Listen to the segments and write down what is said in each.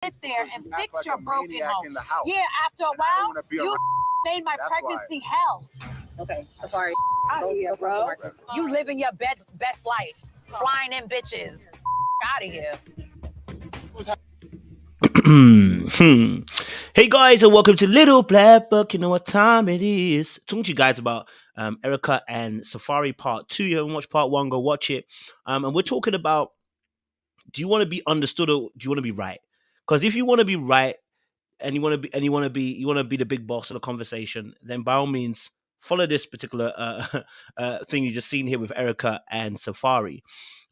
sit there and fix your broken home. Yeah, after a while, you made my pregnancy hell. Okay, Safaree. Out of here, bro. You living your best life, flying in bitches. Out of here. Hey guys, and welcome to Little Black Book. You know what time it is. Talking to you guys about Erica and Safaree Part 2. You haven't watched Part 1, go watch it. And we're talking about, do you want to be understood or do you want to be right? Because if you want to be right and you want to be the big boss of the conversation, then by all means follow this particular thing you just seen here with Erica and Safaree.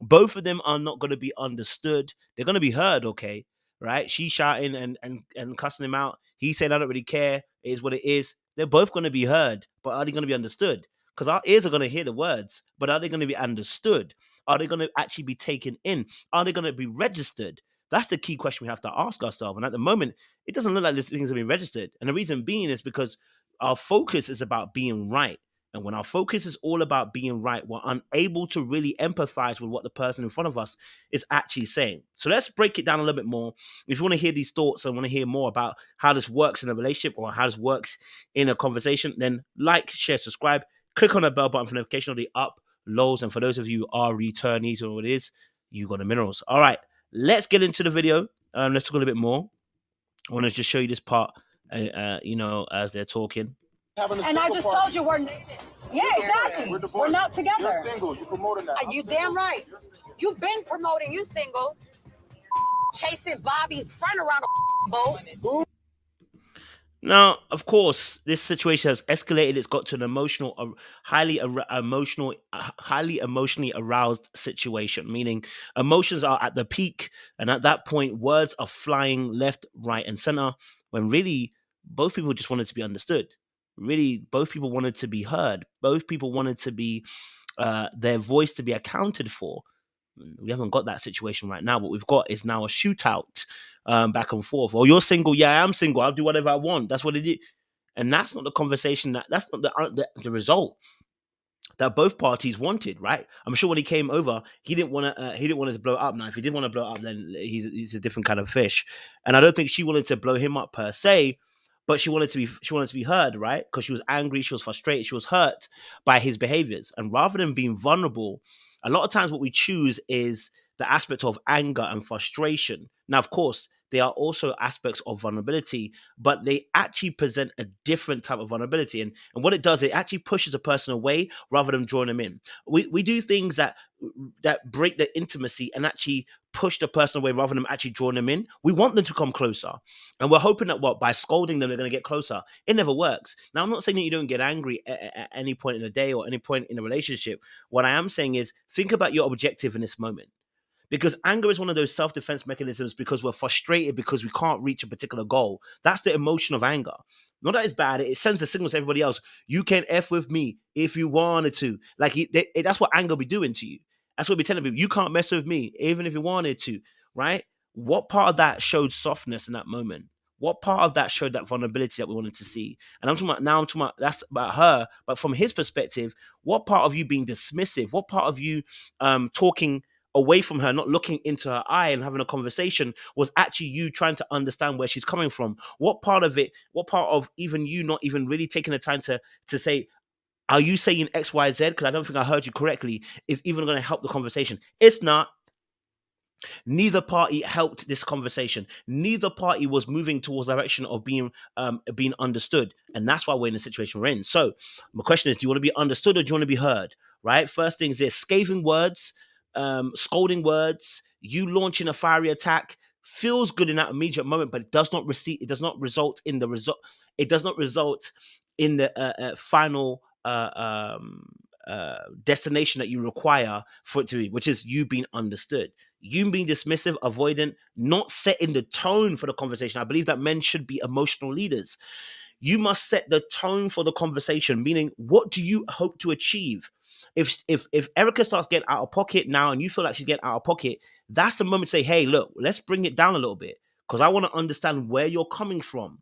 Both of them are not going to be understood. They're going to be heard, okay? Right? She's shouting and cussing him out. He's saying, I don't really care. It is what it is. They're both going to be heard, but are they going to be understood? Because our ears are going to hear the words, but are they going to be understood? Are they going to actually be taken in? Are they going to be registered? That's the key question we have to ask ourselves. And at the moment, it doesn't look like this thing's being registered. And the reason being is because our focus is about being right. And when our focus is all about being right, we're unable to really empathize with what the person in front of us is actually saying. So let's break it down a little bit more. If you want to hear these thoughts and want to hear more about how this works in a relationship or how this works in a conversation, then like, share, subscribe, click on the bell button for notification of the uploads. And for those of you who are returnees or what it is, you got the minerals. All right, let's get into the video. Let's talk a little bit more. I want to just show you this part, as they're talking. And I just told you we're exactly. We're not together. You're single. You're promoting that. You damn right. You've been promoting you single, chasing Bobby's friend around the boat. Now, of course, this situation has escalated. It's got to an highly emotionally aroused situation, meaning emotions are at the peak. And at that point, words are flying left, right, and center, when really both people just wanted to be understood. Really, both people wanted to be heard. Both people wanted to be their voice to be accounted for. We haven't got that situation right now. What we've got is now a shootout back and forth. Oh, you're single? Yeah, I'm single. I'll do whatever I want. That's what it is. And that's not the conversation. That's not the result that both parties wanted, right? I'm sure when he came over, he didn't want to blow it up. Now, if he did want to blow it up, then he's a different kind of fish. And I don't think she wanted to blow him up per se. But she wanted to be heard, right? Because she was angry, she was frustrated, she was hurt by his behaviors. And rather than being vulnerable, a lot of times what we choose is the aspect of anger and frustration. Now, of course, there are also aspects of vulnerability, but they actually present a different type of vulnerability. And what it does, it actually pushes a person away rather than drawing them in. We do things that break the intimacy and actually push the person away rather than actually drawing them in. We want them to come closer. And we're hoping that by scolding them, they're going to get closer. It never works. Now, I'm not saying that you don't get angry at any point in the day or any point in a relationship. What I am saying is think about your objective in this moment. Because anger is one of those self-defense mechanisms because we're frustrated because we can't reach a particular goal. That's the emotion of anger. Not that it's bad. It sends a signal to everybody else. You can F with me if you wanted to. Like that's what anger will be doing to you. That's what we're telling people. You can't mess with me even if you wanted to, right? What part of that showed softness in that moment? What part of that showed that vulnerability that we wanted to see? And I'm talking about that's about her. But from his perspective, what part of you being dismissive? What part of you talking away from her, not looking into her eye and having a conversation was actually you trying to understand where she's coming from? What part of even you not even really taking the time to say, are you saying X, Y, Z? Because I don't think I heard you correctly, is even going to help the conversation. It's not. Neither party helped this conversation. Neither party was moving towards the direction of being understood. And that's why we're in the situation we're in. So my question is, do you want to be understood or do you want to be heard? Right? First thing is this: scathing words, scolding words, you launching a fiery attack feels good in that immediate moment, but it does not result in the final destination that you require for it to be, which is you being understood. You being dismissive, avoidant, not setting the tone for the conversation. I believe that men should be emotional leaders. You must set the tone for the conversation, meaning what do you hope to achieve? If Erica starts getting out of pocket now and you feel like she's getting out of pocket, that's the moment to say, hey, look, let's bring it down a little bit because I want to understand where you're coming from.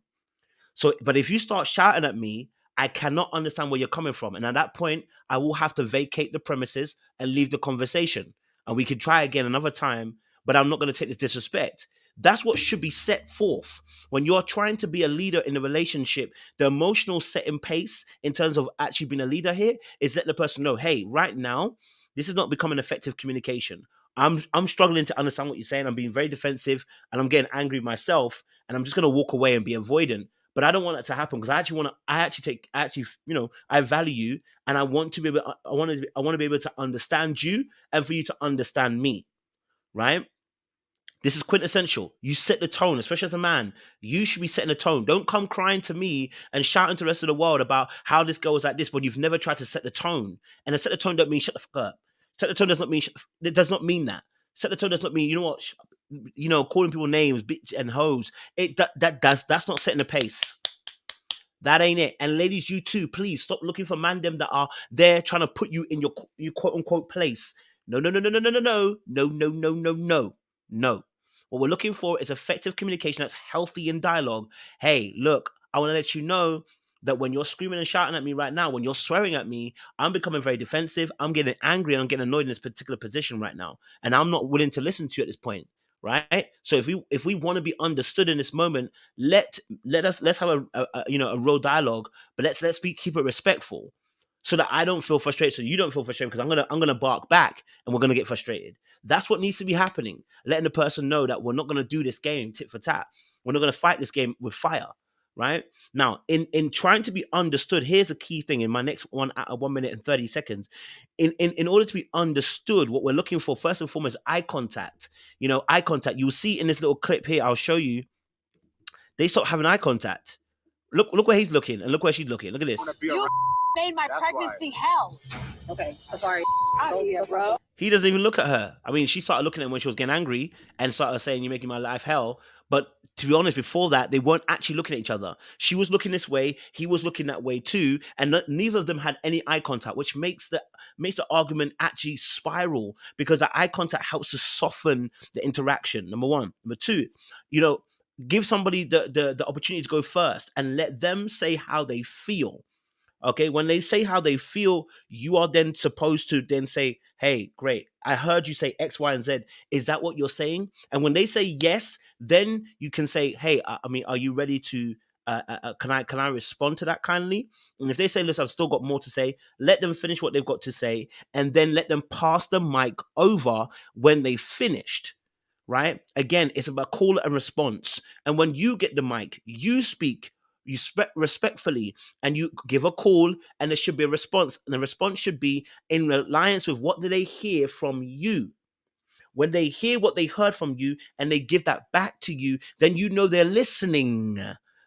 So, but if you start shouting at me, I cannot understand where you're coming from. And at that point, I will have to vacate the premises and leave the conversation. And we can try again another time, but I'm not going to take this disrespect. That's what should be set forth. When you're trying to be a leader in a relationship, the emotional setting pace in terms of actually being a leader here is let the person know, hey, right now, this is not becoming effective communication. I'm struggling to understand what you're saying. I'm being very defensive and I'm getting angry myself, and I'm just gonna walk away and be avoidant. But I don't want that to happen because I value you, and I want to be able, I want to be able to understand you and for you to understand me, right? This is quintessential. You set the tone, especially as a man. You should be setting the tone. Don't come crying to me and shouting to the rest of the world about how this girl is like this when you've never tried to set the tone. And to set the tone don't mean shut the fuck up. Set the tone does not mean it does not mean that. Set the tone does not mean, you know what, calling people names, bitch and hoes. That's not setting the pace. That ain't it. And ladies, you too, please stop looking for man them that are there trying to put you in your quote unquote place. No, no, no, no, no, no, no, no, no, no, no, no, no, no. What we're looking for is effective communication that's healthy in dialogue. Hey, look, I want to let you know that when you're screaming and shouting at me right now, when you're swearing at me, I'm becoming very defensive. I'm getting angry and I'm getting annoyed in this particular position right now. And I'm not willing to listen to you at this point. Right. So if we want to be understood in this moment, let's have a real dialogue, but let's keep it respectful, so that I don't feel frustrated, so you don't feel frustrated, because I'm gonna bark back and we're gonna get frustrated. That's what needs to be happening. Letting the person know that we're not gonna do this game tit for tat. We're not gonna fight this game with fire. Right now, in trying to be understood, here's a key thing in my next one at 1 minute and 30 seconds. In order to be understood, what we're looking for first and foremost, eye contact. Eye contact. You'll see in this little clip here, I'll show you. They stop having eye contact. Look where he's looking and look where she's looking. Look at this. You made my pregnancy hell. Okay, Safaree. Out of here, bro. He doesn't even look at her. I mean, she started looking at him when she was getting angry and started saying, "You're making my life hell." But to be honest, before that, they weren't actually looking at each other. She was looking this way, he was looking that way too, and neither of them had any eye contact, which makes the argument actually spiral, because that eye contact helps to soften the interaction. Number one. Number two, give somebody the opportunity to go first and let them say how they feel. Okay, when they say how they feel, you are then supposed to then say, "Hey, great, I heard you say X, Y, and Z. Is that what you're saying?" And when they say yes, then you can say, "Hey, I mean, are you ready to? Can I respond to that kindly?" And if they say, "Listen, I've still got more to say," let them finish what they've got to say, and then let them pass the mic over when they finished. Right? Again, it's about call and response. And when you get the mic, you speak. You respectfully, and you give a call, and there should be a response, and the response should be in reliance with what do they hear from you. When they hear what they heard from you and they give that back to you, then you know they're listening,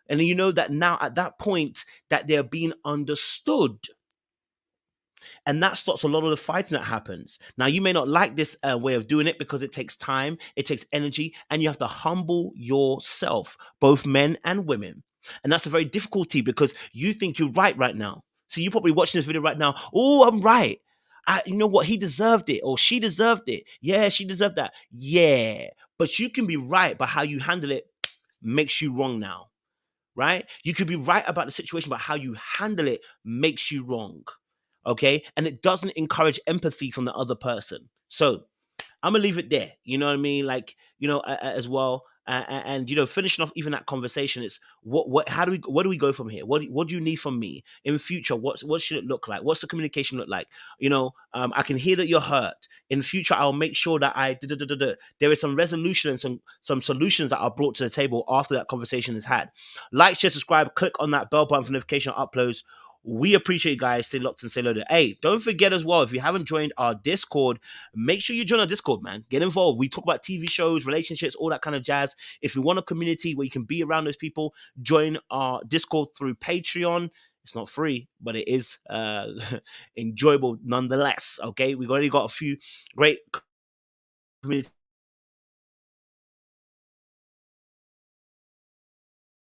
and you know that now at that point that they're being understood. And that stops a lot of the fighting that happens. Now, you may not like this way of doing it because it takes time, it takes energy, and you have to humble yourself, both men and women. And that's a very difficulty because you think you're right now. So you're probably watching this video right now. "Oh, I'm right. You know what? He deserved it, or she deserved it. Yeah, she deserved that. Yeah." But you can be right, but how you handle it makes you wrong now. Right? You could be right about the situation, but how you handle it makes you wrong. Okay, and it doesn't encourage empathy from the other person. So I'm gonna leave it there. You know what I mean? Like, as well. And finishing off even that conversation, it's what do we go from here? What do you need from me in future? What should it look like? What's the communication look like? I can hear that you're hurt. In future, I'll make sure that there is some resolution and some solutions that are brought to the table after that conversation is had. Like, share, subscribe, click on that bell button for notification uploads. We appreciate you guys. Stay locked and stay loaded. Hey, don't forget as well, if you haven't joined our Discord, make sure you join our Discord, man. Get involved. We talk about TV shows, relationships, all that kind of jazz. If you want a community where you can be around those people, join our Discord through Patreon. It's not free, but it is enjoyable nonetheless. Okay, we've already got a few great communities